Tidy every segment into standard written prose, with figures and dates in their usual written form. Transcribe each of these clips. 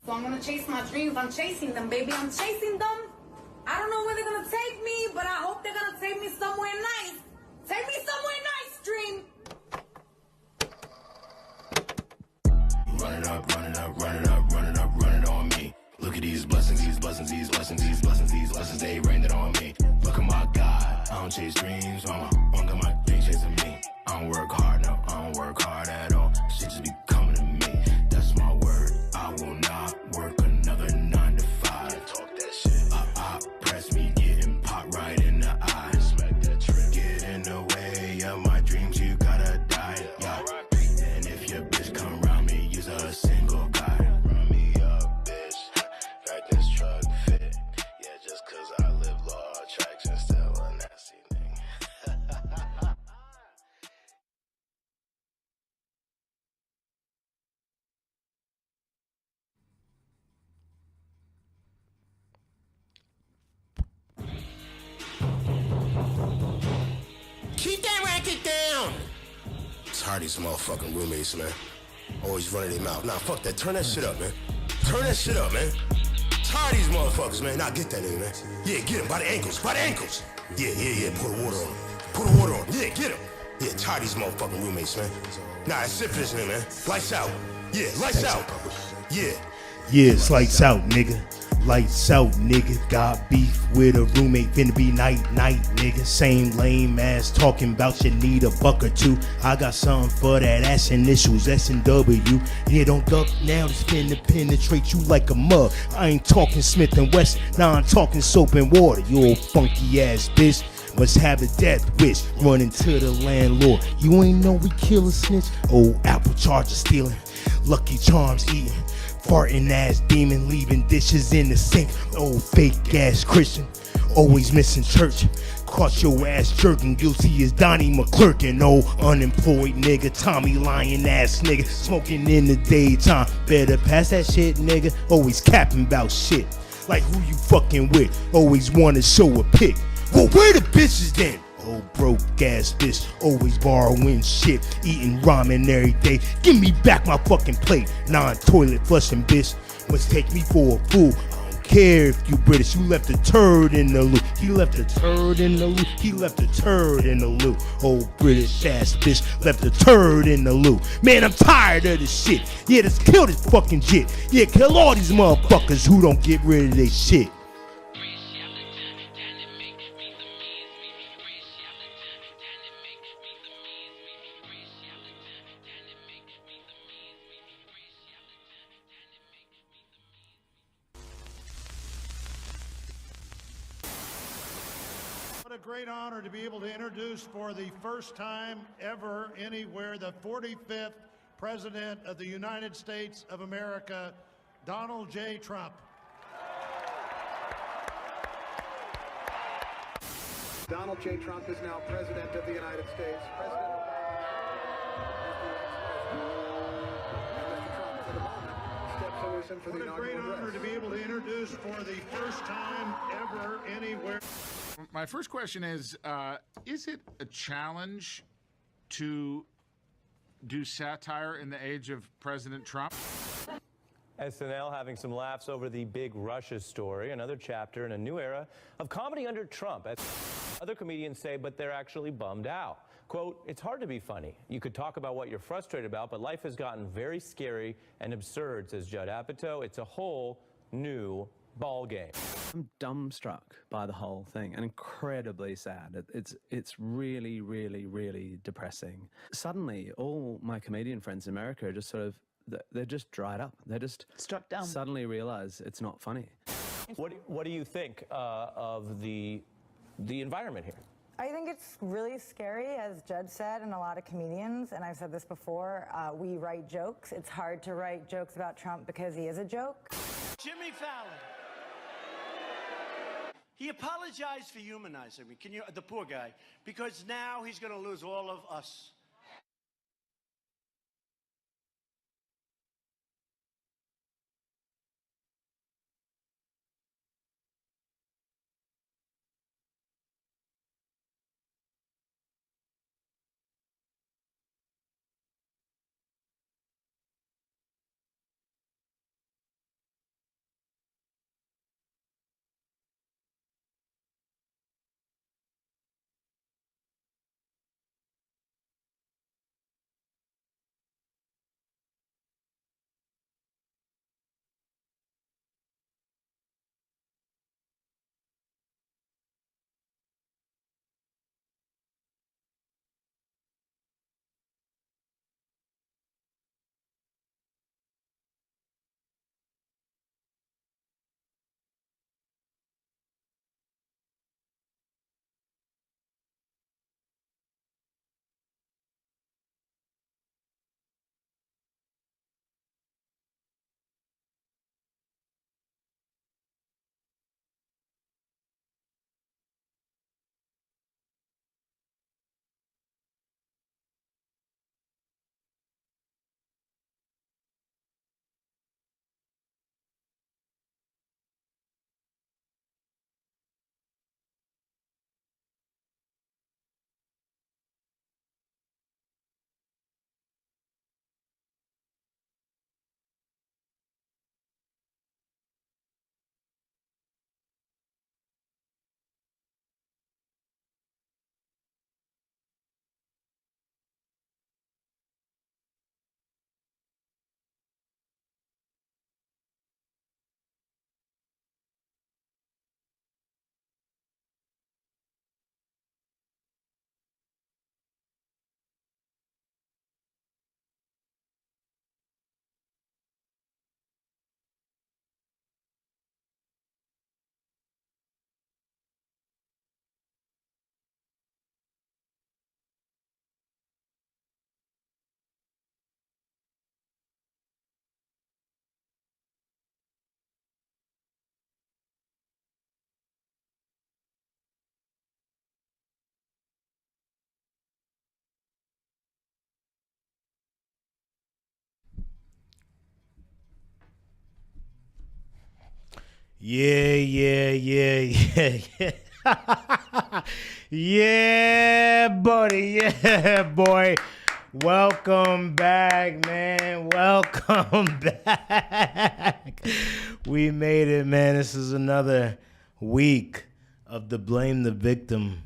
So I'm gonna chase my dreams. I'm chasing them, baby. I'm chasing them. I don't know where they're gonna take me, but I hope they're gonna take me somewhere nice. Take me somewhere nice, dream. Run it up, run it up, run it up, run it up, run it on me. Look at these blessings, these blessings, these blessings, these blessings, these blessings, they rained it on me. Look at my God, I don't chase dreams, mama. One got my dreams chasing me. I don't work hard, no, I don't work hard at all. Shit just be coming to me. That's my word. I will not work another 9 to 5. Talk that shit. Press me, getting popped right in the eye. Smack that trick. Get in the way of my dreams, you gotta die. Yeah. And if your bitch come around me, use a single guy. Run me up, bitch. Back this truck fit. Yeah, just cause I live law attraction, still a nasty thing. Keep that racket down! Tired of these motherfucking roommates, man. Always running their mouth. Nah, fuck that. Turn that shit up, man. Turn that shit up, man. Tired of these motherfuckers, man. Nah, get that nigga, man. Yeah, get him by the ankles, by the ankles. Yeah. Pour the water on him. Pour the water on him. Yeah, get him. Yeah, tired of these motherfucking roommates, man. Nah, that's it for this nigga, man. Lights out. Yeah, lights out. Yeah. Yeah, it's lights out, nigga. Lights out, nigga. Got beef with a roommate, finna be night, nigga. Same lame ass talking about you need a buck or two. I got something for that ass initials, S&W. Yeah, don't duck now, just finna penetrate you like a mug. I ain't talking Smith and Wesson, now I'm talking soap and water. You old funky ass bitch. Must have a death wish, running to the landlord. You ain't know we kill a snitch. Old apple charger stealing, Lucky Charms eating, farting ass demon leaving dishes in the sink. Old fake ass Christian, always missing church. Caught your ass jerking, guilty as Donnie McClurkin. Old unemployed nigga, Tommy lying ass nigga, smoking in the daytime. Better pass that shit, nigga. Always capping about shit, like who you fucking with. Always wanna show a pic. Well, where the bitches then? Old broke ass bitch, always borrowing shit, eating ramen every day. Give me back my fucking plate. Non-toilet flushing bitch must take me for a fool. I don't care if you British, you left a turd in the loop. He left a turd in the loop. He left a turd in the loop. Old British ass bitch left a turd in the loop. Man, I'm tired of this shit. Yeah, let's kill this fucking jit. Yeah, kill all these motherfuckers who don't get rid of their shit. What a great honor to be able to introduce for the first time ever anywhere the 45th President of the United States of America, Donald J. Trump. Donald J. Trump is now President of the United States. President Mr. Trump, for the moment, steps always in for the What a great inaugural honor to address. be able to introduce for the first time ever anywhere. My first question is it a challenge to do satire in the age of President Trump? SNL having some laughs over the big Russia story, another chapter in a new era of comedy under Trump. As other comedians say, but they're actually bummed out. Quote, it's hard to be funny. You could talk about what you're frustrated about, but life has gotten very scary and absurd, says Judd Apatow. It's a whole new ball game. I'm dumbstruck by the whole thing and incredibly sad. It's really, really, really depressing. Suddenly, all my comedian friends in America are just sort of, they're just dried up. They're just struck down. Suddenly realize it's not funny. What do you think of the environment here? I think it's really scary, as Judd said, and a lot of comedians, and I've said this before, we write jokes. It's hard to write jokes about Trump because he is a joke. Jimmy Fallon. He apologized for humanizing me, the poor guy, because now he's going to lose all of us. Yeah. Yeah, buddy. Yeah, boy. Welcome back, man. Welcome back. We made it, man. This is another week of the Blame the Victim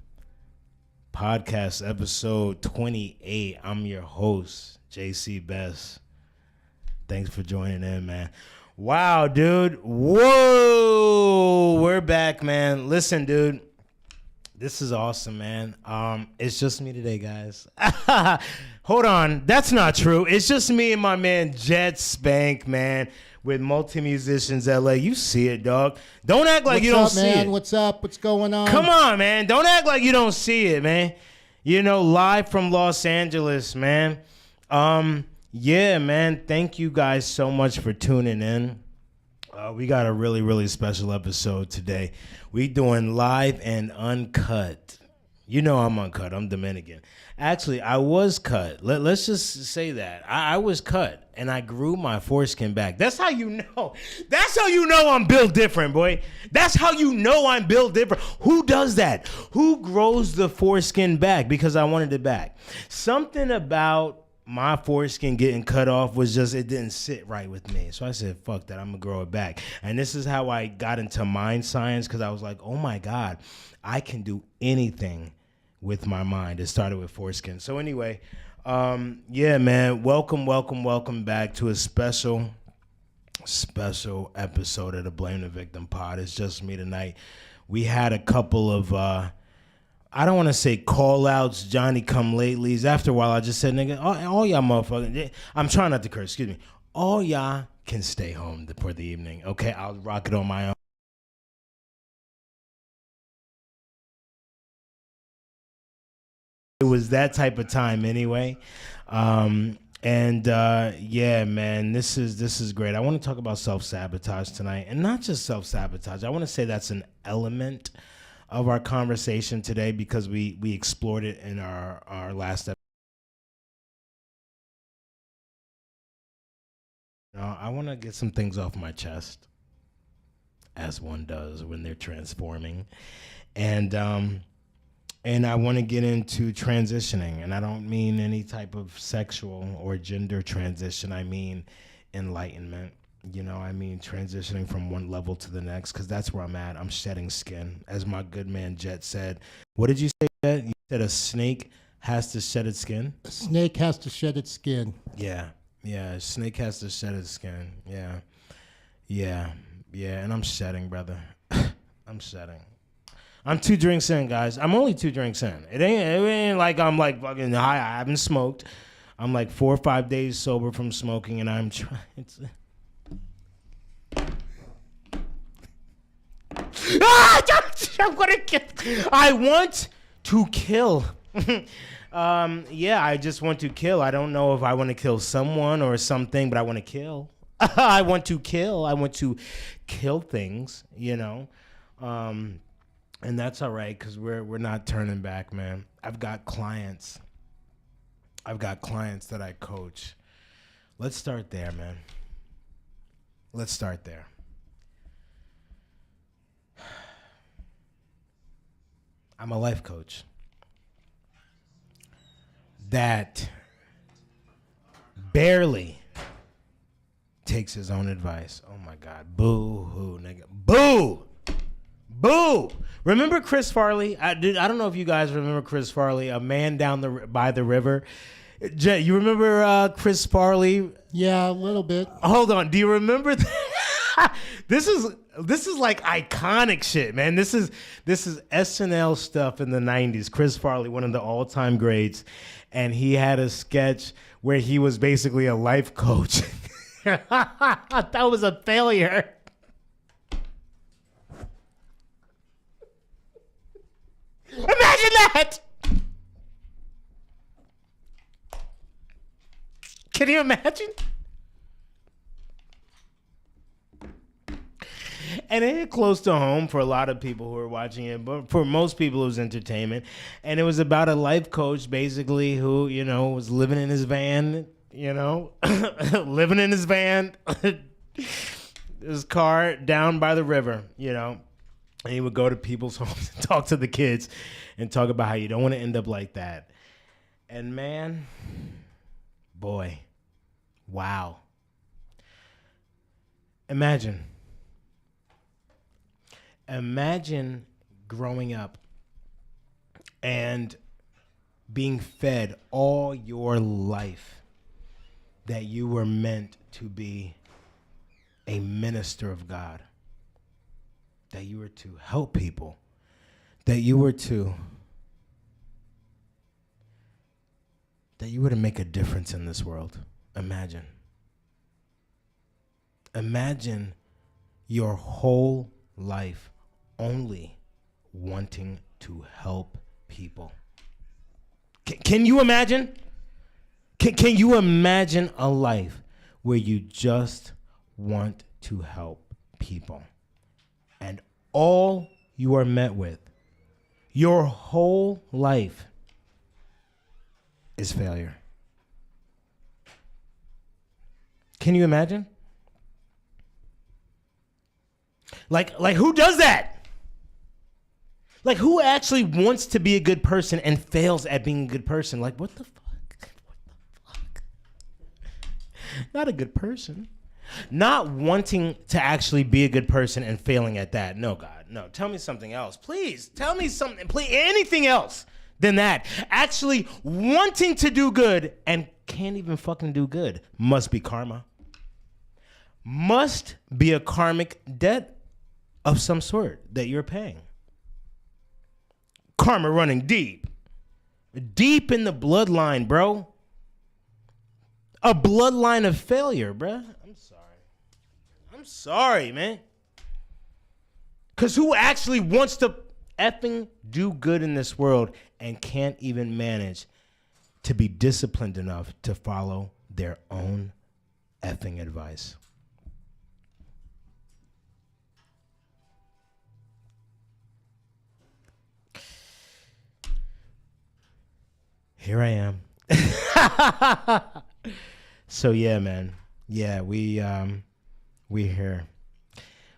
podcast, episode 28. I'm your host, JC Best. Thanks for joining in, man. Wow, dude. Whoa. We're back, man. Listen, dude. This is awesome, man. It's just me today, guys. Hold on. That's not true. It's just me and my man, Jet Spank, man, with Multi-Musicians LA. You see it, dog. Don't act like you don't see it. What's up? What's going on? Come on, man. Don't act like you don't see it, man. You know, live from Los Angeles, man. Yeah, man. Thank you guys so much for tuning in. We got a really, really special episode today. We doing live and uncut. You know I'm uncut. I'm Dominican. Actually, I was cut. Let's just say that. I was cut, and I grew my foreskin back. That's how you know. That's how you know I'm built different, boy. That's how you know I'm built different. Who does that? Who grows the foreskin back? Because I wanted it back. Something about my foreskin getting cut off was just, it didn't sit right with me. So I said, fuck that, I'm gonna grow it back. And this is how I got into mind science, because I was like, oh my God, I can do anything with my mind. It started with foreskin. So anyway, yeah, man, welcome back to a special episode of the Blame the Victim pod. It's just me tonight. We had a couple of, I don't want to say call-outs, Johnny-come-latelys. After a while, I just said, nigga, all y'all motherfuckers, I'm trying not to curse, excuse me. All y'all can stay home for the evening, okay? I'll rock it on my own. It was that type of time anyway. Yeah, man, this is great. I want to talk about self-sabotage tonight. And not just self-sabotage. I want to say that's an element of our conversation today, because we explored it in our last episode. I want to get some things off my chest, as one does when they're transforming, and I want to get into transitioning, and I don't mean any type of sexual or gender transition. I mean enlightenment. You know, I mean, transitioning from one level to the next, because that's where I'm at. I'm shedding skin. As my good man Jet said. What did you say, Jet? You said a snake has to shed its skin? A snake has to shed its skin. Yeah. A snake has to shed its skin. Yeah. And I'm shedding, brother. I'm shedding. I'm 2 drinks in, guys. I'm only 2 drinks in. It ain't like I'm like fucking high. I haven't smoked. I'm like 4 or 5 days sober from smoking, and I'm trying to... I'm gonna kill. I want to kill. Yeah, I just want to kill. I don't know if I want to kill someone or something, but I want to kill. I want to kill. I want to kill things, you know. And that's all right, because we're not turning back, man. I've got clients that I coach. Let's start there, man. Let's start there. I'm a life coach that barely takes his own advice. Oh my God. Boo-hoo, nigga. Boo! Remember Chris Farley? I don't know if you guys remember Chris Farley, a man down by the river. You remember Chris Farley? Yeah, a little bit. Hold on. Do you remember that? This is like iconic shit, man. This is SNL stuff in the 90s. Chris Farley, one of the all-time greats, and he had a sketch where he was basically a life coach. That was a failure. Imagine that. Can you imagine? And it hit close to home for a lot of people who were watching it, but for most people it was entertainment. And it was about a life coach basically who, you know, was living in his van, you know, living in his van. his car down by the river, you know, and he would go to people's homes and talk to the kids and talk about how you don't want to end up like that. And man, boy, wow. Imagine growing up and being fed all your life that you were meant to be a minister of God, that you were to help people, that you were to make a difference in this world. Imagine your whole life only wanting to help people. Can you imagine? Can you imagine a life where you just want to help people and all you are met with your whole life is failure? Can you imagine? Like who does that? Like, who actually wants to be a good person and fails at being a good person? Like, what the fuck? Not a good person. Not wanting to actually be a good person and failing at that. No, God, no. Tell me something else. Please, tell me something. Please, anything else than that. Actually wanting to do good and can't even fucking do good. Must be karma. Must be a karmic debt of some sort that you're paying. Karma running deep. Deep in the bloodline, bro. A bloodline of failure, bro. I'm sorry, man. Because who actually wants to effing do good in this world and can't even manage to be disciplined enough to follow their own effing advice? Here I am. So yeah, man. Yeah, we're here.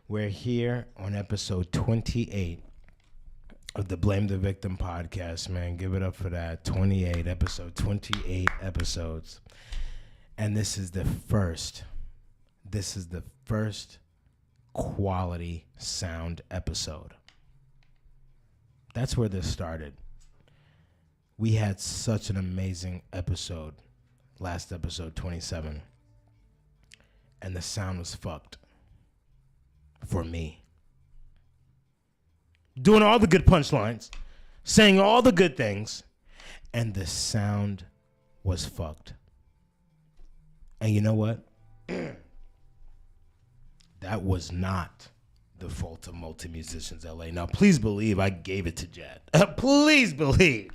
We're here on episode 28 of the Blame the Victim podcast, man. Give it up for that. 28 episodes. And this is the first quality sound episode. That's where this started. We had such an amazing episode, last episode 27, and the sound was fucked for me. Doing all the good punchlines, saying all the good things, and the sound was fucked. And you know what? That was not the fault of Multi-Musicians LA. Now, please believe I gave it to Jet. Please believe.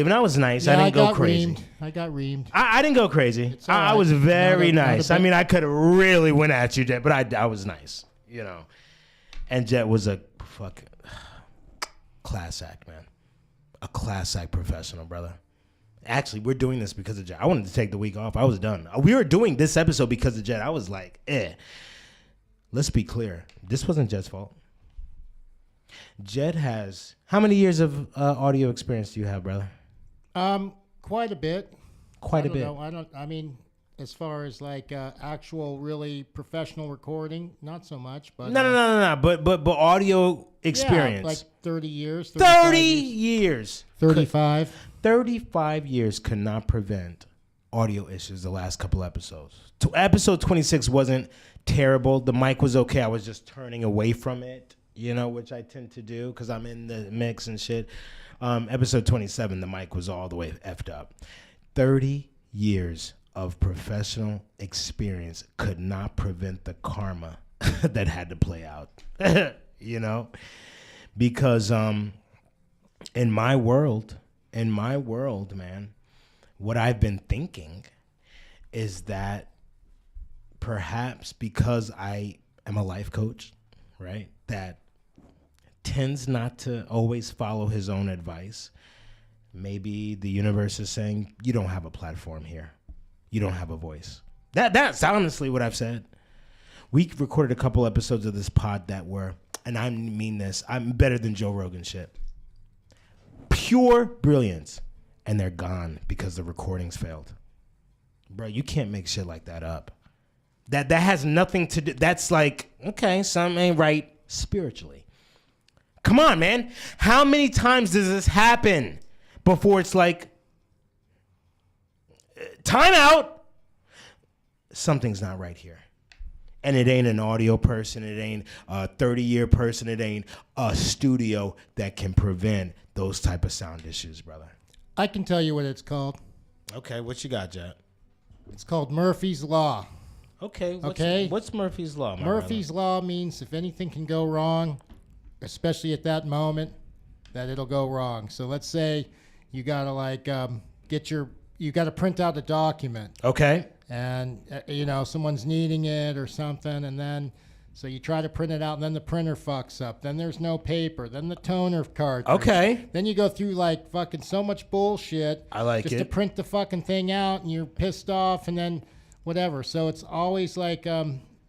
And I was nice. Yeah, I didn't go crazy. Reamed. I got reamed. I didn't go crazy. I right. was very Not a nice. bit. I mean, I could have really went at you, Jet, but I was nice, you know. And Jet was a fucking class act, man. A class act professional, brother. Actually, we're doing this because of Jet. I wanted to take the week off. I was done. We were doing this episode because of Jet. I was like, Let's be clear. This wasn't Jet's fault. Jet has... How many years of audio experience do you have, brother? Quite a bit. Quite a bit. I mean, as far as like actual really professional recording, not so much. But No. But audio experience. Yeah, like 30 years. 30 years. 35. 35 years could not prevent audio issues the last couple episodes. Episode 26 wasn't terrible. The mic was okay. I was just turning away from it, you know, which I tend to do because I'm in the mix and shit. Episode 27, the mic was all the way effed up. 30 years of professional experience could not prevent the karma that had to play out, you know, because in my world, man, what I've been thinking is that perhaps because I am a life coach, right, that tends not to always follow his own advice, maybe the universe is saying, you don't have a platform here. You don't have a voice. That's honestly what I've said. We recorded a couple episodes of this pod that were, and I mean this, I'm better than Joe Rogan shit. Pure brilliance. And they're gone because the recordings failed. Bro, you can't make shit like that up. That has nothing to do. That's like, okay, something ain't right spiritually. Come on, man. How many times does this happen before it's like, time out? Something's not right here. And it ain't an audio person. It ain't a 30-year person. It ain't a studio that can prevent those type of sound issues, brother. I can tell you what it's called. Okay, what you got, Jet? It's called Murphy's Law. Okay. What's Murphy's Law, my Murphy's Law means if anything can go wrong, especially at that moment, that it'll go wrong. So let's say you gotta you gotta print out a document. Okay. And someone's needing it or something, and then so you try to print it out, and then the printer fucks up. Then there's no paper. Then the toner cartridge. Okay. Then you go through like fucking so much bullshit. I like just it. to print the fucking thing out, and you're pissed off, and then whatever. So it's always like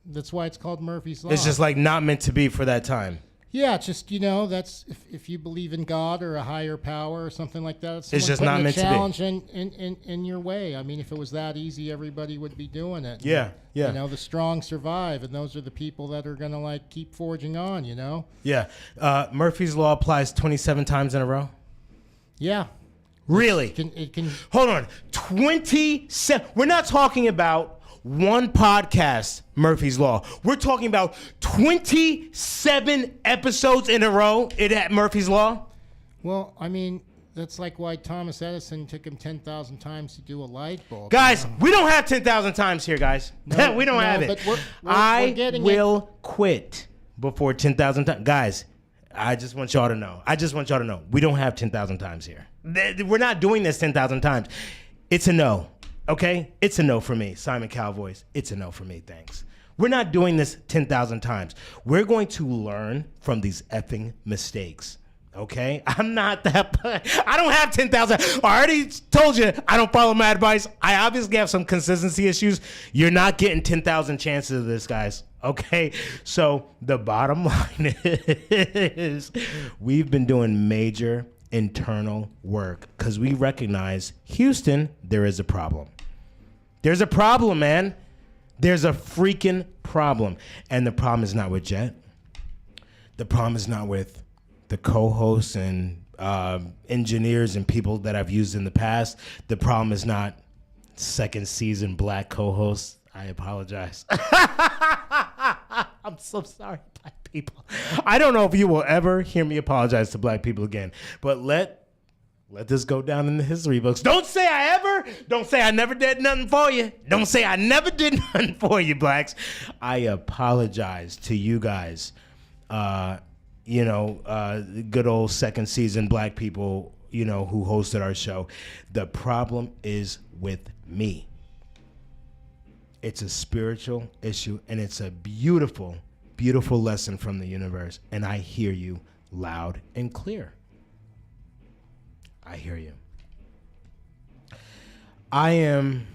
that's why it's called Murphy's Law. It's just like not meant to be for that time. Yeah, it's just that's if you believe in God or a higher power or something like that. It's just not meant to be. Challenge in your way. I mean, if it was that easy, everybody would be doing it. Yeah, yeah. The strong survive, and those are the people that are gonna like keep forging on. Yeah. Murphy's Law applies 27 times in a row. Yeah. Really? It can. Hold on. 27. We're not talking about one podcast, Murphy's Law. We're talking about 27 episodes in a row at Murphy's Law. Well, I mean, that's like why Thomas Edison took him 10,000 times to do a light bulb. Guys, we don't have 10,000 times here, guys. We don't have it. But I getting will quit before 10,000 times. Guys, I just want y'all to know. We don't have 10,000 times here. We're not doing this 10,000 times. It's a no. Okay? It's a no for me. Simon Cowboys. It's a no for me. Thanks. We're not doing this 10,000 times. We're going to learn from these effing mistakes. Okay? I'm not that. I don't have 10,000. I already told you I don't follow my advice. I obviously have some consistency issues. You're not getting 10,000 chances of this, guys. Okay? So the bottom line is we've been doing major internal work because we recognize, Houston, there is a problem. There's a problem, man. There's a freaking problem. And the problem is not with Jet. The problem is not with the co-hosts and engineers and people that I've used in the past. The problem is not second season black co-hosts. I apologize. I'm so sorry, black people. I don't know if you will ever hear me apologize to black people again, but let this go down in the history books. Don't say I never did nothing for you. Don't say I never did nothing for you, blacks. I apologize to you guys. Good old second season black people, who hosted our show. The problem is with me. It's a spiritual issue, and it's a beautiful, beautiful lesson from the universe. And I hear you loud and clear. I hear you. I am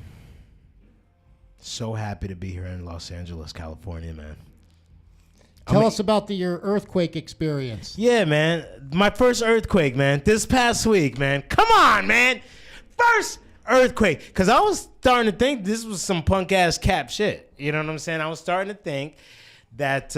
so happy to be here in Los Angeles, California, man. Tell us about your earthquake experience. Yeah, man. My first earthquake, man. This past week, man. Come on, man. First earthquake. Because I was starting to think this was some punk-ass cap shit. You know what I'm saying? I was starting to think that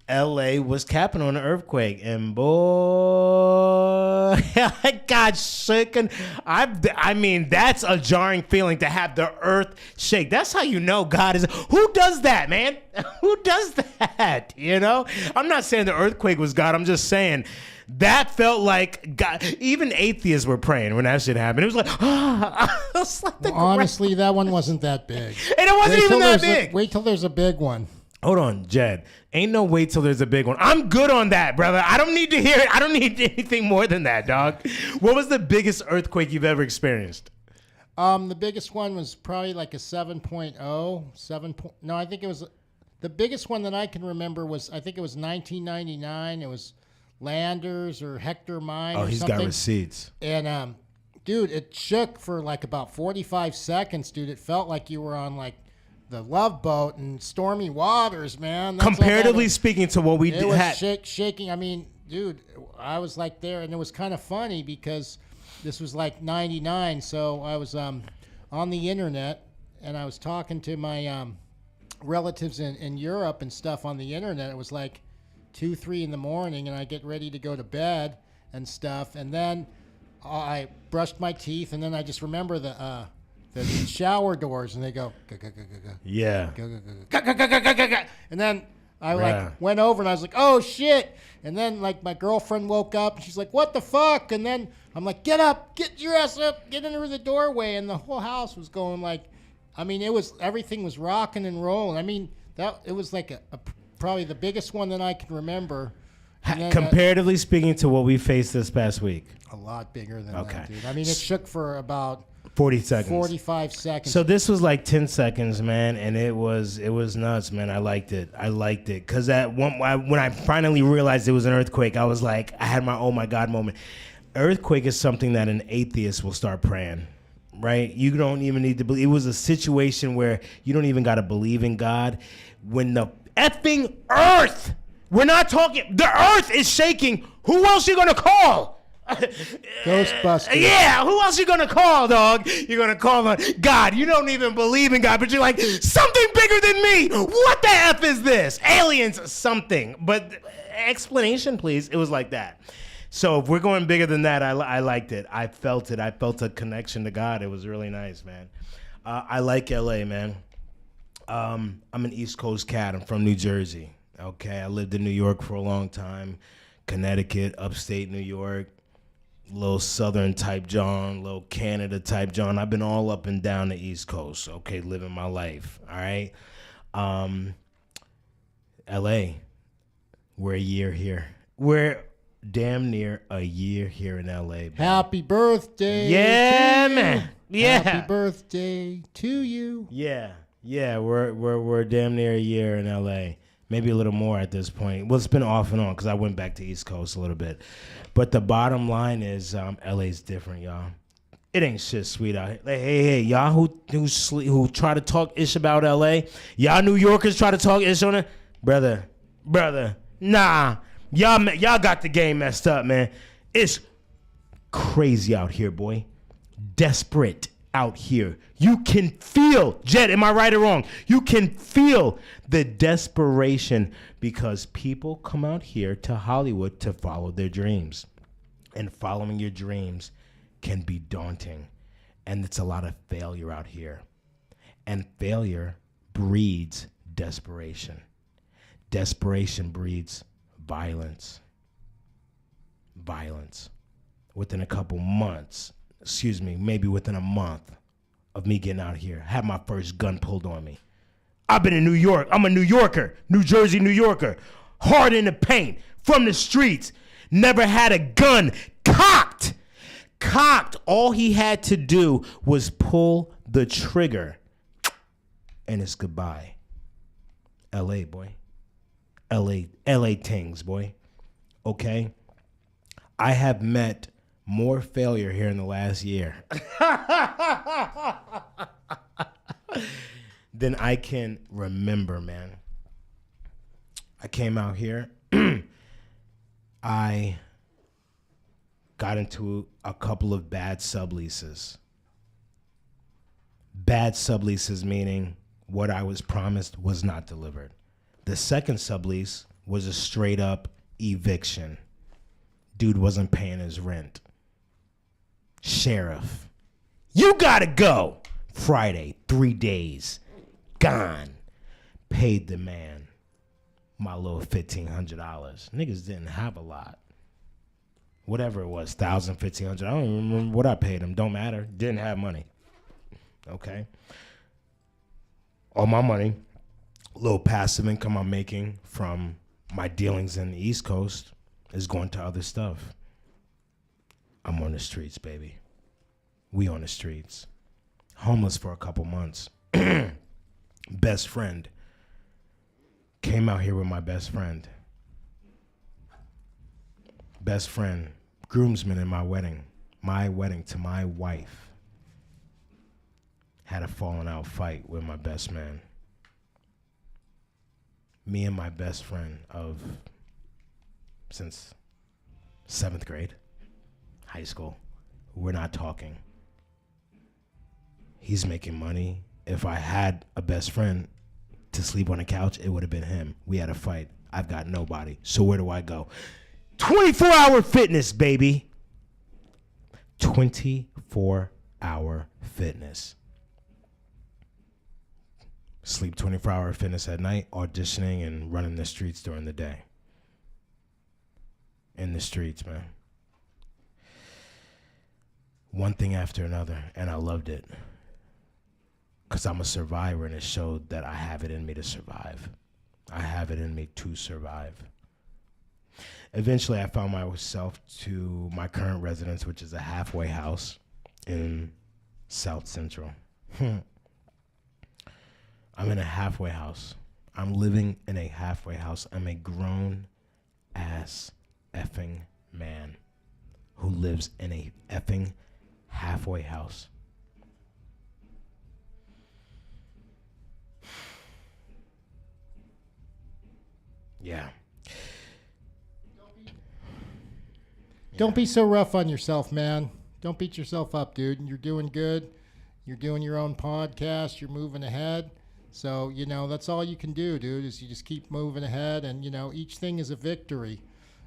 L.A. was capping on an earthquake. And boy, I got shaken. I mean, that's a jarring feeling to have the earth shake. That's how you know God is. Who does that, man? Who does that? I'm not saying the earthquake was God. I'm just saying that felt like God. Even atheists were praying when that shit happened. It was like, honestly, that one wasn't that big. And it wasn't even that big. Wait till there's a big one. Hold on, Jed. Ain't no wait till there's a big one. I'm good on that, brother. I don't need to hear it. I don't need anything more than that, dog. What was the biggest earthquake you've ever experienced? The biggest one was probably like a 7.0. No, I think it was the biggest one that I can remember was, I think it was 1999. It was Landers or Hector Mine. Oh, or he's something. got receipts. And dude, it shook for like about 45 seconds, dude. It felt like you were on like the Love Boat and Stormy Waters, man. That's Comparatively speaking to what we it was had. shaking. I mean, dude, I was like there, and it was kind of funny because this was like 99, so I was on the internet, and I was talking to my relatives in Europe and stuff on the internet. It was like 2, 3 in the morning, and I get ready to go to bed and stuff, and then I brushed my teeth, and then I just remember the shower doors, and they go, Yeah. and then I like went over, and I was like, oh shit, and then like my girlfriend woke up, and she's like, what the fuck, and then I'm like, get up, get your ass up, get into the doorway, and the whole house was going like, I mean, everything was rocking and rolling. I mean, it was like probably the biggest one that I can remember. Comparatively speaking to what we faced this past week. A lot bigger than that, dude. I mean, it shook for about 40 seconds. 45 seconds. So this was like 10 seconds, man, and it was nuts, man. I liked it. Because when I finally realized it was an earthquake, I was like, I had my oh my God moment. Earthquake is something that an atheist will start praying, right? You don't even need to believe. It was a situation where you don't even got to believe in God. When the effing earth, we're not talking, the earth is shaking, who else you going to call? Ghostbusters. Yeah, who else you gonna call, dog? You're gonna call on God. You don't even believe in God, but you're like, something bigger than me. What the F is this? Aliens, something. But explanation, please. It was like that. So if we're going bigger than that, I liked it. I felt it. I felt a connection to God. It was really nice, man. I like LA, man. I'm an East Coast cat. I'm from New Jersey. Okay, I lived in New York for a long time. Connecticut, upstate New York. Little Southern type John, little Canada type John. I've been all up and down the East Coast, okay, living my life, all right? LA, we're a year here. We're damn near a year here in LA. Man. Happy birthday. Yeah, man. Yeah. Happy birthday to you. Yeah, we're damn near a year in LA. Maybe a little more at this point. Well, it's been off and on because I went back to East Coast a little bit. But the bottom line is LA's different, y'all. It ain't shit sweet out here. Like, hey, y'all who try to talk ish about LA, y'all New Yorkers try to talk ish on it, brother, nah. Y'all got the game messed up, man. It's crazy out here, boy. Desperate out here. You can feel, Jed, am I right or wrong? You can feel the desperation because people come out here to Hollywood to follow their dreams. And following your dreams can be daunting. And it's a lot of failure out here. And failure breeds desperation. Desperation breeds violence. Within a couple months, maybe within a month of me getting out here, had my first gun pulled on me. I've been in New York. I'm a New Yorker, New Jersey New Yorker. Hard in the paint, from the streets. Never had a gun cocked. All he had to do was pull the trigger. And it's goodbye. LA, boy. LA things, boy. Okay? I have met more failure here in the last year than I can remember, man. I came out here. I got into a couple of bad subleases. Bad subleases meaning what I was promised was not delivered. The second sublease was a straight up eviction. Dude wasn't paying his rent. Sheriff, you gotta go. Friday, 3 days, gone. Paid the man my little $1,500. Niggas didn't have a lot. Whatever it was, $1,000, $1,500. I don't even remember what I paid him. Don't matter. Didn't have money. Okay. All my money, little passive income I'm making from my dealings in the East Coast is going to other stuff. I'm on the streets, baby. We on the streets. Homeless for a couple months. Best friend. Came out here with my best friend. Best friend. Groomsman in my wedding. My wedding to my wife. Had a falling out fight with my best man. Me and my best friend since 7th grade, high school, we're not talking. He's making money. If I had a best friend to sleep on a couch, it would have been him. We had a fight. I've got nobody. So where do I go? 24-hour fitness, baby. 24-hour fitness. Sleep 24-hour fitness at night, auditioning and running the streets during the day. In the streets, man. One thing after another, and I loved it. Because I'm a survivor, and it showed that I have it in me to survive. I have it in me to survive. Eventually, I found myself to my current residence, which is a halfway house in South Central. I'm in a halfway house. I'm living in a halfway house. I'm a grown-ass effing man who lives in a effing halfway house. Yeah. Don't be so rough on yourself, man. Don't beat yourself up, dude. You're doing good. You're doing your own podcast. You're moving ahead. So, you know, that's all you can do, dude, is you just keep moving ahead. And, you know, each thing is a victory.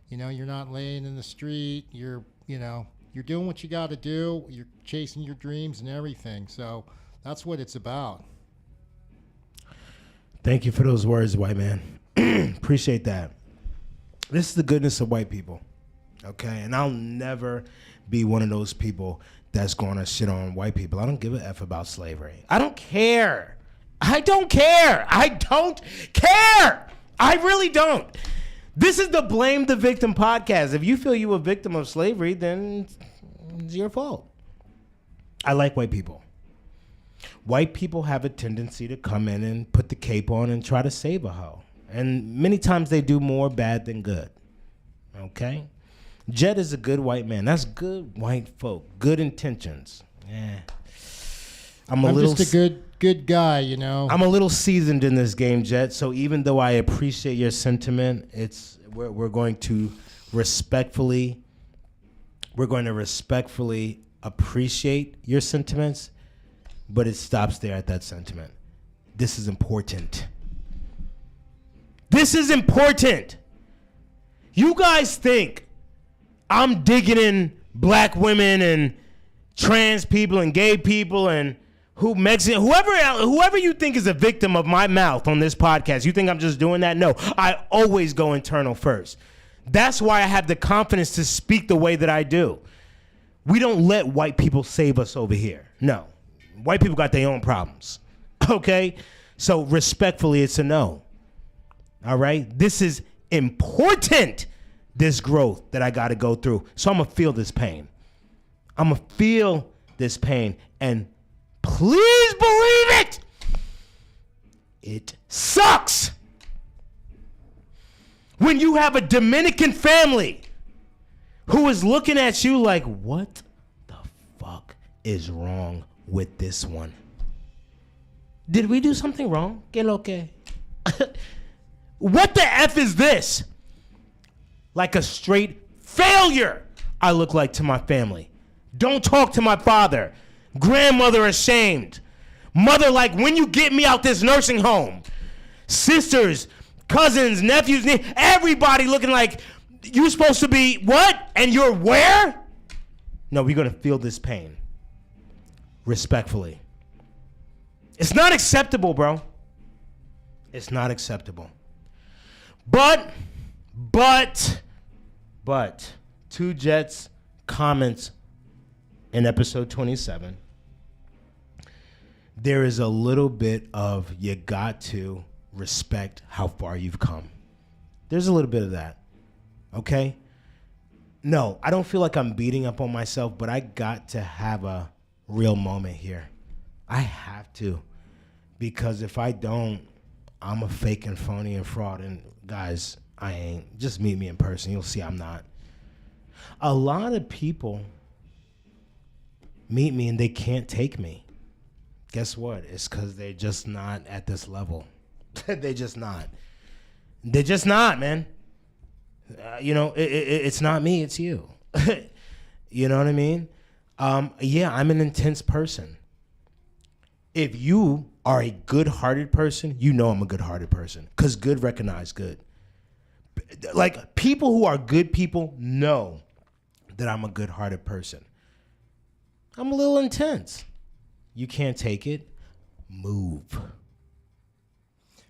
You know, you're not laying in the street. You're doing what you got to do. You're chasing your dreams and everything. So that's what it's about. Thank you for those words, white man. Appreciate that. This is the goodness of white people. Okay? And I'll never be one of those people that's going to shit on white people. I don't give a F about slavery. I don't care. I don't care. I don't care. I really don't. This is the Blame the Victim podcast. If you feel you were a victim of slavery, then it's your fault. I like white people. White people have a tendency to come in and put the cape on and try to save a hoe. And many times they do more bad than good. Okay? Jed is a good white man. That's good white folk. Good intentions. Yeah. I'm just a good guy, you know. I'm a little seasoned in this game, Jed. So even though I appreciate your sentiment, we're going to respectfully appreciate your sentiments, but it stops there at that sentiment. This is important. This is important. You guys think I'm digging in black women and trans people and gay people and whoever you think is a victim of my mouth on this podcast. You think I'm just doing that? No, I always go internal first. That's why I have the confidence to speak the way that I do. We don't let white people save us over here. No, white people got their own problems. Okay? So respectfully, it's a no. All right? This is important, this growth that I got to go through. So I'm going to feel this pain. I'm going to feel this pain. And please believe it. It sucks when you have a Dominican family who is looking at you like, what the fuck is wrong with this one? Did we do something wrong? Que lo que? What the F is this? Like a straight failure I look like to my family. Don't talk to my father. Grandmother ashamed. Mother like, when you get me out this nursing home. Sisters, cousins, nephews, everybody looking like, you're supposed to be what? And you're where? No, we're going to feel this pain. Respectfully. It's not acceptable, bro. It's not acceptable. But, to Jet's comments in episode 27, there is a little bit of you got to respect how far you've come. There's a little bit of that, okay? No, I don't feel like I'm beating up on myself, but I got to have a real moment here. I have to, because if I don't, I'm a fake and phony and fraud. And guys, I ain't. Just meet me in person. You'll see I'm not. A lot of people meet me and they can't take me. Guess what? It's because they're just not at this level. They're just not. They're just not, man. It's not me, it's you. You know what I mean? Yeah, I'm an intense person. If you are a good-hearted person, you know I'm a good-hearted person, because good recognize good. Like, people who are good people know that I'm a good-hearted person. I'm a little intense. You can't take it. Move.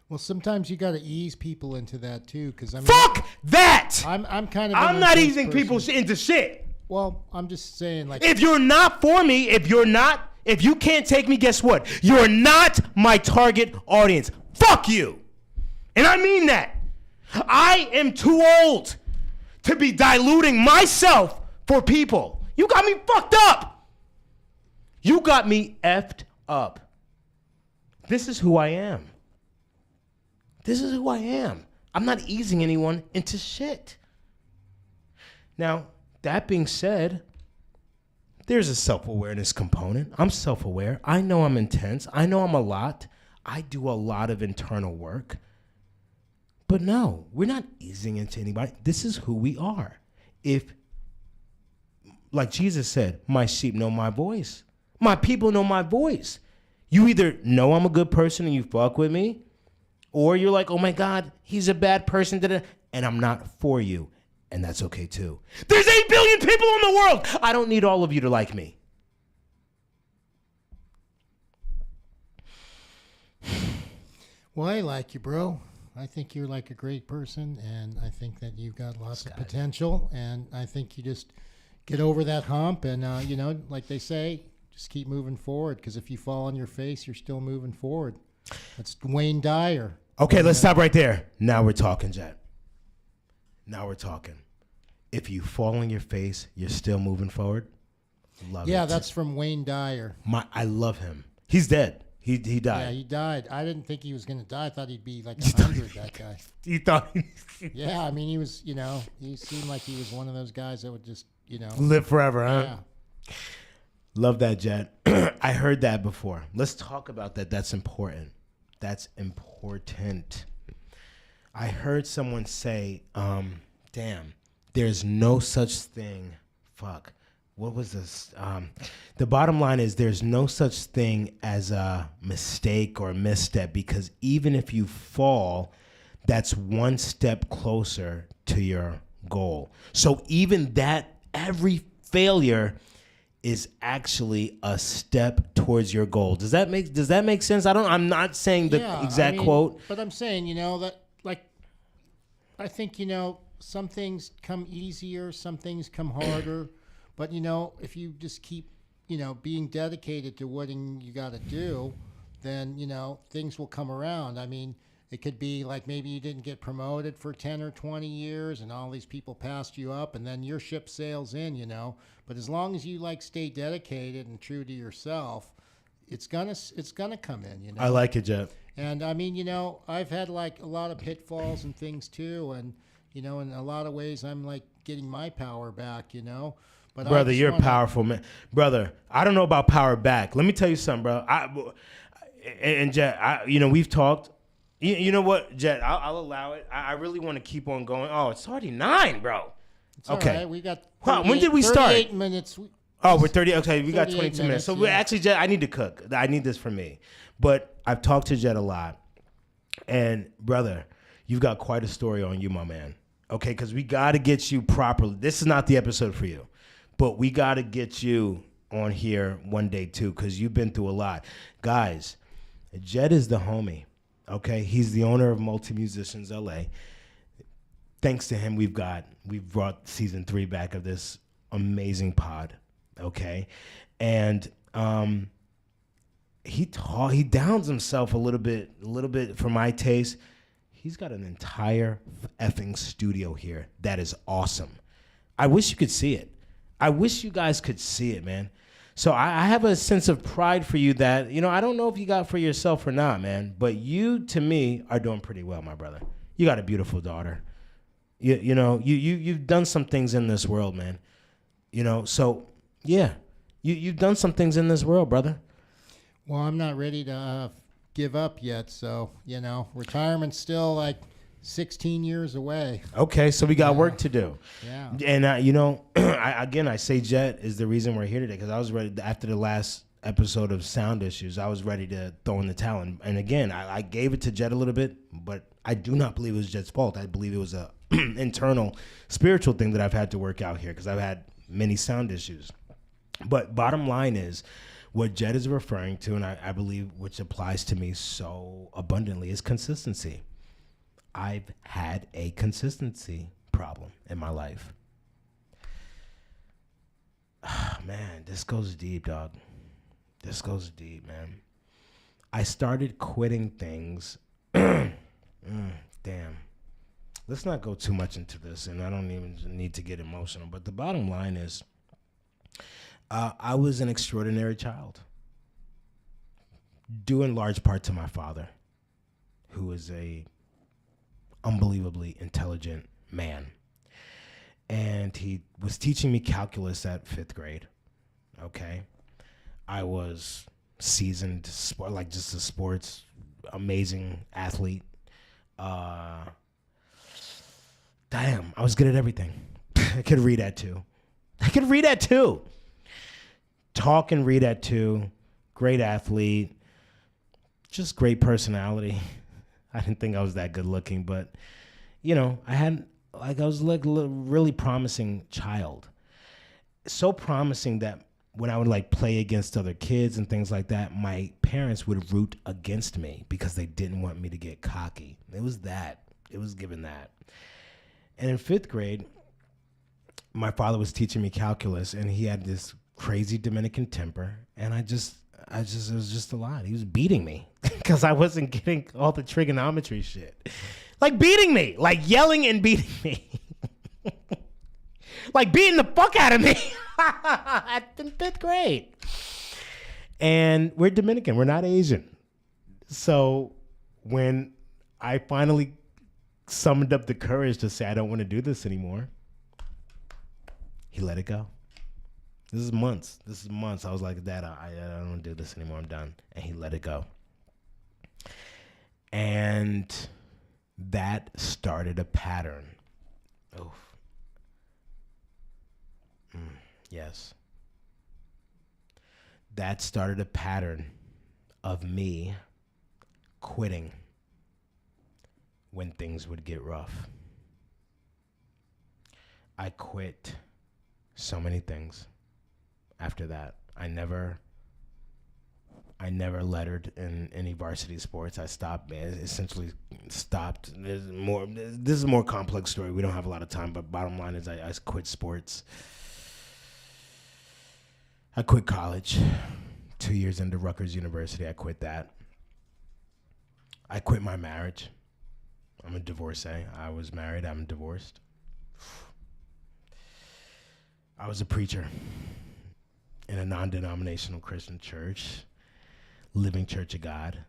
Well, sometimes you got to ease people into that too, because Fuck that! I'm kind of. I'm not easing people into shit. Well, I'm just saying, like, if you're not for me, if you can't take me, guess what? You're not my target audience. Fuck you. And I mean that. I am too old to be diluting myself for people. You got me fucked up. You got me effed up. This is who I am. This is who I am. I'm not easing anyone into shit. Now, that being said, there's a self-awareness component. I'm self-aware. I know I'm intense. I know I'm a lot. I do a lot of internal work. But no, we're not easing into anybody. This is who we are. If, like Jesus said, my sheep know my voice. My people know my voice. You either know I'm a good person and you fuck with me, or you're like, oh my God, he's a bad person, and I'm not for you. And that's okay too. There's 8 billion people in the world. I don't need all of you to like me. Well, I like you, bro. I think you're like a great person, and I think that you've got lots of potential, and I think you just get over that hump, and like they say, just keep moving forward, because if you fall on your face, you're still moving forward. That's Wayne Dyer. Okay, let's stop right there. Now we're talking, Jet. Now we're talking. If you fall on your face, you're still moving forward. Love it. Yeah, that's from Wayne Dyer. I love him. He's dead. He died. Yeah, he died. I didn't think he was going to die. I thought he'd be like 100, that guy. You thought? Yeah, I mean, he was, he seemed like he was one of those guys that would just, live forever, huh? Yeah. Love that, Jet. I heard that before. Let's talk about that. That's important. That's important. I heard someone say, damn, there's no such thing. Fuck. What was this? The bottom line is there's no such thing as a mistake or a misstep, because even if you fall, that's one step closer to your goal. So even that, every failure is actually a step towards your goal. Does that make sense? I'm not saying the exact quote. But I'm saying, that, like, I think, some things come easier, some things come harder. But, if you just keep, being dedicated to what you got to do, then, things will come around. I mean, it could be like maybe you didn't get promoted for 10 or 20 years and all these people passed you up and then your ship sails in, But as long as you, like, stay dedicated and true to yourself, it's gonna come in, I like it, Jeff. And, I mean, I've had, like, a lot of pitfalls and things, too. And, in a lot of ways, I'm, like, getting my power back, But brother, you're a powerful man. Brother, I don't know about power back. Let me tell you something, bro. And Jet, we've talked. You know what, Jet? I'll allow it. I really want to keep on going. Oh, it's already 9, bro. It's okay. All right. We got. When did we start? 38 minutes. We're 30. Okay, we got 22 minutes. So yeah. we're actually, Jet, I need to cook. I need this for me. But I've talked to Jet a lot. And, brother, you've got quite a story on you, my man. Okay, because we got to get you properly. This is not the episode for you. But we got to get you on here one day, too, because you've been through a lot. Guys, Jet is the homie, okay? He's the owner of Multi Musicians LA. Thanks to him, we've brought season 3 back of this amazing pod, okay? And he downs himself a little bit for my taste. He's got an entire effing studio here that is awesome. I wish you could see it. I wish you guys could see it, man. So I have a sense of pride for you that, I don't know if you got for yourself or not, man, but you, to me, are doing pretty well, my brother. You got a beautiful daughter. You've done some things in this world, man. So, yeah, you've done some things in this world, brother. Well, I'm not ready to give up yet, so, retirement's still, like, 16 years away. Okay, so we got work to do. Yeah. And, you know, I say Jet is the reason we're here today, because I was ready, after the last episode of Sound Issues, I was ready to throw in the towel. And again, I gave it to Jet a little bit, but I do not believe it was Jet's fault. I believe it was a internal spiritual thing that I've had to work out here, because I've had many sound issues. But bottom line is, what Jet is referring to, and I believe which applies to me so abundantly, is consistency. I've had a consistency problem in my life. Man, this goes deep, dog. This goes deep, man. I started quitting things. Damn. Let's not go too much into this, and I don't even need to get emotional, but the bottom line is, I was an extraordinary child, due in large part to my father, who is a unbelievably intelligent man. And he was teaching me calculus at 5th grade, okay? I was seasoned, like just a sports, amazing athlete. Damn, I was good at everything. I could read at 2. Talk and read at 2. Great athlete. Just great personality. I didn't think I was that good looking, but, you know, I was like a really promising child. So promising that when I would like play against other kids and things like that, my parents would root against me because they didn't want me to get cocky. It was that. It was given that. And in 5th grade, my father was teaching me calculus, and he had this crazy Dominican temper, and it was just a lot. He was beating me because I wasn't getting all the trigonometry shit. Like beating me, like yelling and beating me. Like beating the fuck out of me in 5th grade. And we're Dominican, we're not Asian. So when I finally summoned up the courage to say, I don't want to do this anymore, he let it go. This is months. I was like, Dad, I don't want to do this anymore. I'm done. And he let it go. And that started a pattern. Oh, yes. That started a pattern of me quitting when things would get rough. I quit so many things after that. I never lettered in any varsity sports. I stopped, essentially stopped. This is a more complex story. We don't have a lot of time, but bottom line is I quit sports. I quit college. 2 years into Rutgers University, I quit that. I quit my marriage. I'm a divorcee. I was married, I'm divorced. I was a preacher in a non-denominational Christian church, Living Church of God.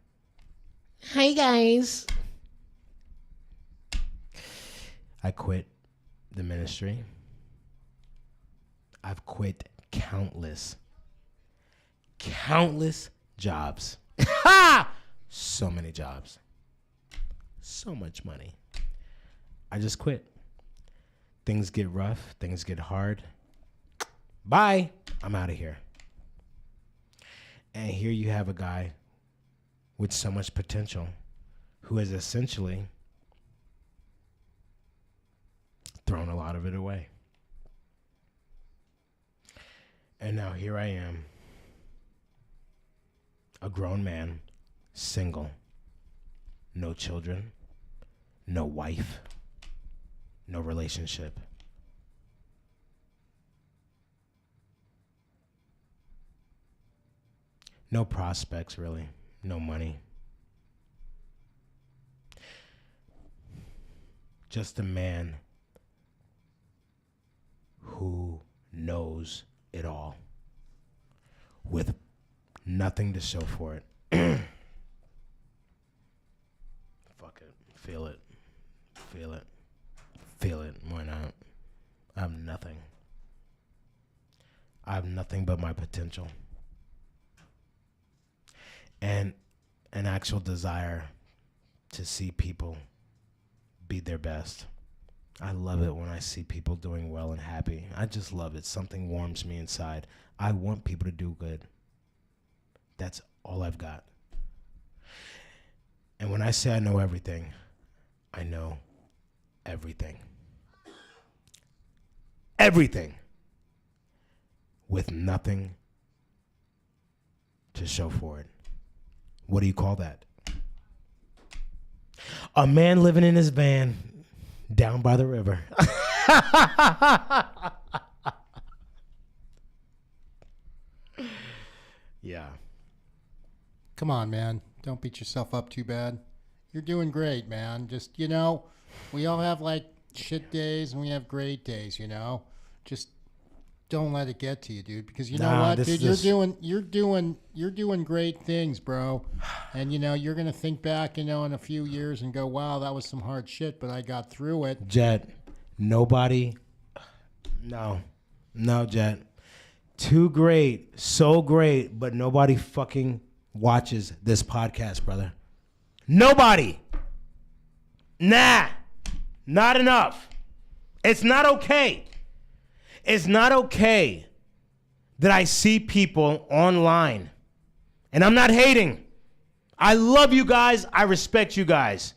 Hi, guys. I quit the ministry. I've quit countless jobs. So many jobs. So much money. I just quit. Things get rough. Things get hard. Bye. I'm out of here. And here you have a guy with so much potential who has essentially thrown a lot of it away. And now here I am, a grown man, single, no children, no wife, no relationship. No prospects, really. No money. Just a man who knows it all with nothing to show for it. Fuck it. Feel it. Feel it. Feel it. Why not? I have nothing. I have nothing but my potential. And an actual desire to see people be their best. I love it when I see people doing well and happy. I just love it. Something warms me inside. I want people to do good. That's all I've got. And when I say I know everything, I know everything. Everything. With nothing to show for it. What do you call that? A man living in his van down by the river. Yeah. Come on, man. Don't beat yourself up too bad. You're doing great, man. Just, you know, we all have like shit days and we have great days, you know. Just don't let it get to you, dude, because you know what, dude, you're doing great things, bro. And you know, you're going to think back, you know, in a few years and go, "Wow, that was some hard shit, but I got through it." Jet, nobody No, Jet. Too great, so great, but nobody fucking watches this podcast, brother. Nobody. Nah, not enough. It's not okay. It's not okay that I see people online, and I'm not hating. I love you guys. I respect you guys.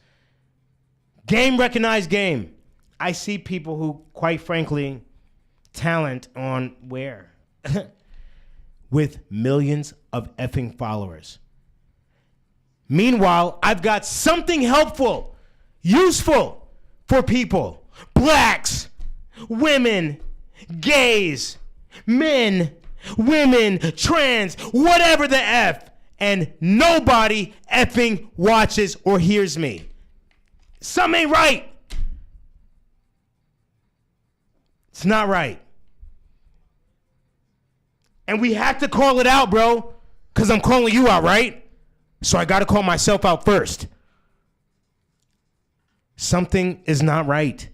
Game recognized game. I see people who, quite frankly, talent on where? With millions of effing followers. Meanwhile, I've got something helpful, useful for people. Blacks, women, gays, men, women, trans, whatever the F. And nobody effing watches or hears me. Something ain't right. It's not right. And we have to call it out, bro, because I'm calling you out, right? So I got to call myself out first. Something is not right.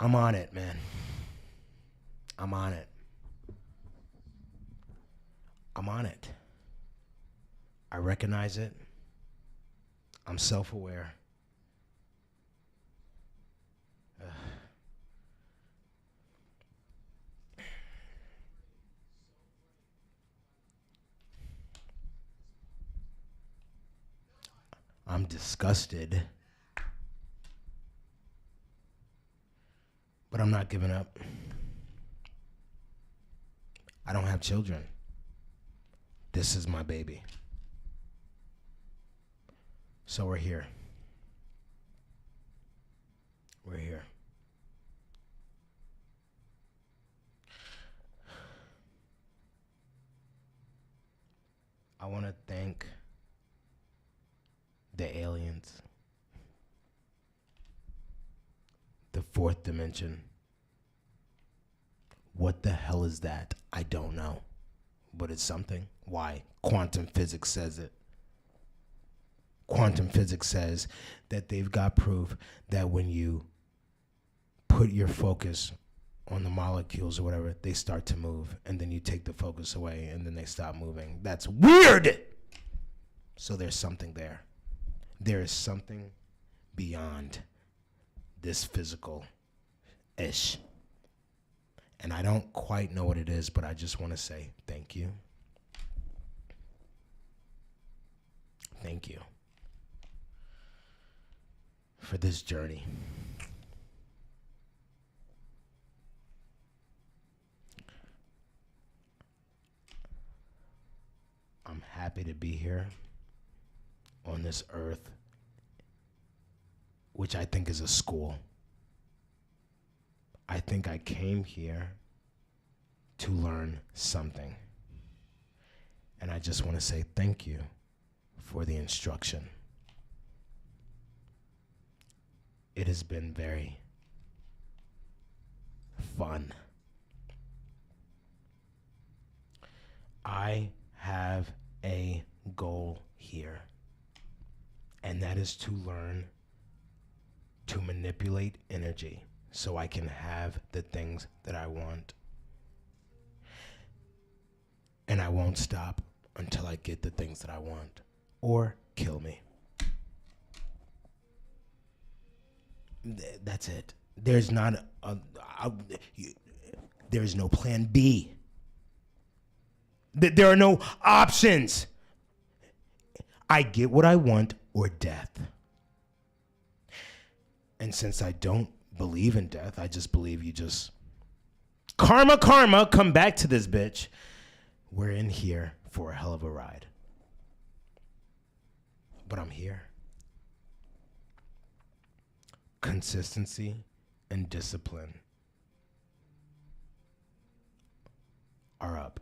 I'm on it, man. I'm on it. I'm on it. I recognize it. I'm self-aware. I'm disgusted. But I'm not giving up. I don't have children. This is my baby. So we're here. We're here. I want to thank the aliens, the fourth dimension. What the hell is that? I don't know. But it's something. Why? Quantum physics says it. Quantum physics says that they've got proof that when you put your focus on the molecules or whatever, they start to move, and then you take the focus away, and then they stop moving. That's weird! So there's something there. There is something beyond this physical-ish. And I don't quite know what it is, but I just want to say thank you. Thank you for this journey. I'm happy to be here on this earth, which I think is a school. I think I came here to learn something. And I just want to say thank you for the instruction. It has been very fun. I have a goal here, and that is to learn to manipulate energy so I can have the things that I want. And I won't stop until I get the things that I want. Or kill me. That's it. There's not there's no plan B. There are no options. I get what I want or death. And since I don't believe in death, I just believe you just karma, come back to this bitch. We're in here for a hell of a ride. But I'm here. Consistency and discipline are up.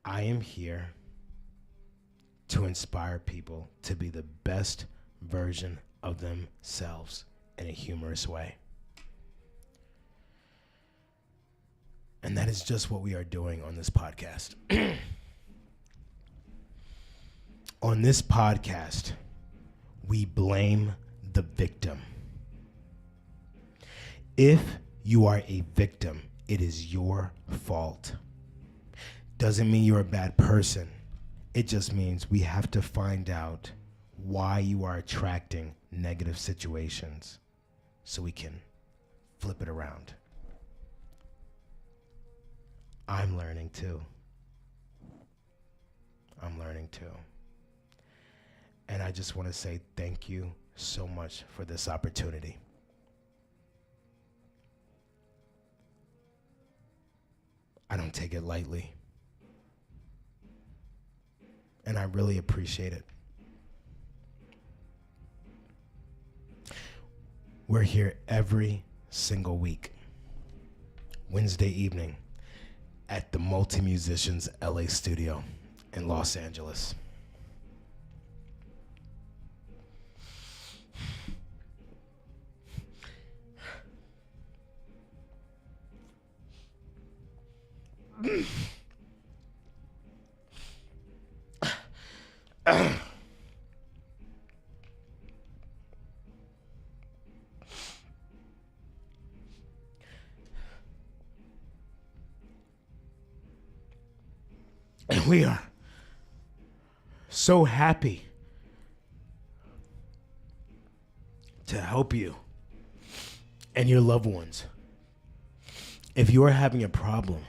I am here to inspire people to be the best version of themselves in a humorous way. And that is just what we are doing on this podcast. On this podcast, we blame the victim. If you are a victim, it is your fault. Doesn't mean you're a bad person. It just means we have to find out why you are attracting negative situations so we can flip it around. I'm learning too. And I just want to say thank you so much for this opportunity. I don't take it lightly. And I really appreciate it. We're here every single week, Wednesday evening, at the Multi Musicians LA studio in Los Angeles. And we are so happy to help you and your loved ones. If you are having a problem,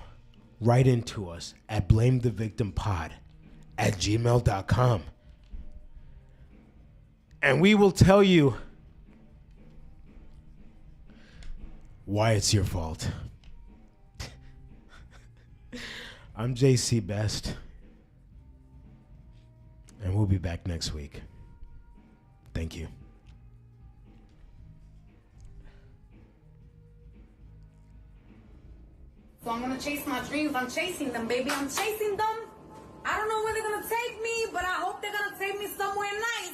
write into us at blamethevictimpod@gmail.com. And we will tell you why it's your fault. I'm JC Best, and we'll be back next week. Thank you. So I'm gonna chase my dreams. I'm chasing them, baby. I'm chasing them. I don't know where they're gonna take me, but I hope they're gonna take me somewhere nice.